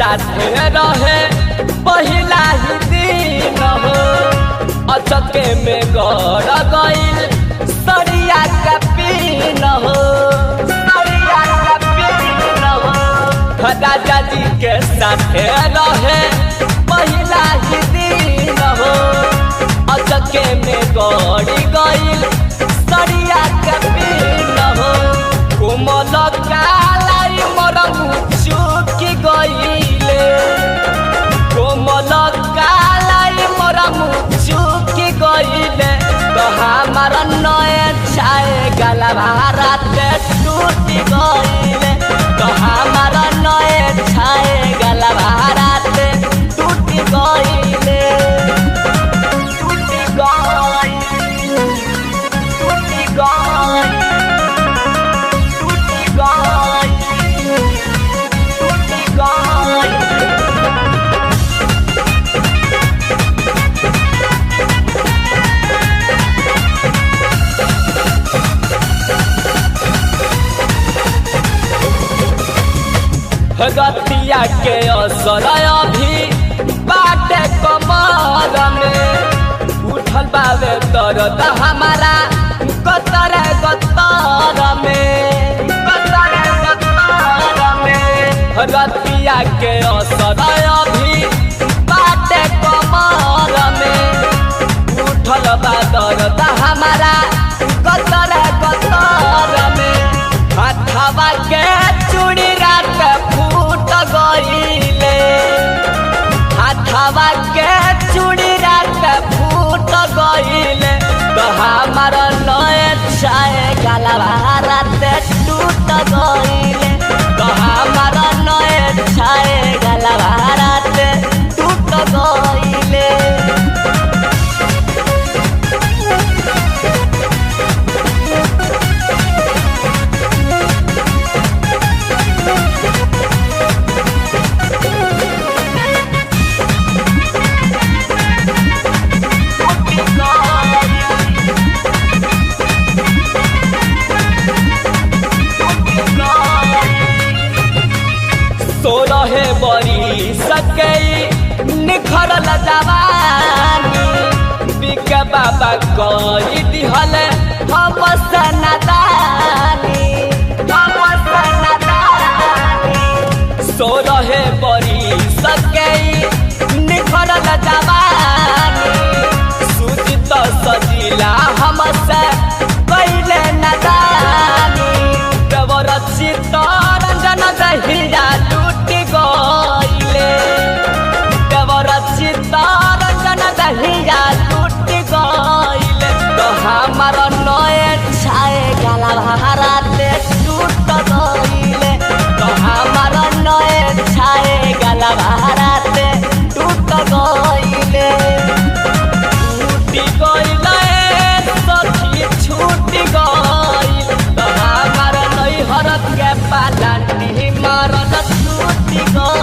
साथ रहे पहिला ही दिन हो अचके में गड़ गइल सरिया का पीन हो सरिया का पीन हो राजा जी के साथ रहे पहिला ही दिन हो अचके में गड़ गइल सरिया का पीन हो कोमल कालाई मोर मुचुकी गइले कोमल कालाई मोर मुचुकी गइले तो हमार नए छाए गला भारत टूटी गइले तो हमार नए छाए गला भारत टूटी गइले टूटी गइले टूटी गइले गतिया के असर अभी बाटे कमर में उठल बावे दर्द हमारा गतर गतर में गतर गतर में गतिया के असर अभी बाटे कमर में उठल बा दर्द हमारा गतर गतर में हथवा के चूड़ी रात फूट गइले हथवा के चूड़ी रात फूट गइले तो हमार नए छाए गला भारत टूट गइले तो हमार नए छाए गला भारत टूट गइले तो रहे बड़ी सकई निखरल जवानी बिक बाबा कई दिहल हम सनादानी सो रहे बड़ी सकई निखरल जवानी सुजित सजिला हमसे कैले नदानी देवर चित्तरंजन दहिया टूटी गइले देवर चित्तरंजन दहिया टूटी गइले तो हमार नए छाए गला भारत टूट गइले तो हमार नए छाए गला भारत टूट गइले टूटी गइले सखी छूटी गइल तो हमार नैहर के पालानी मारन टूटी गइल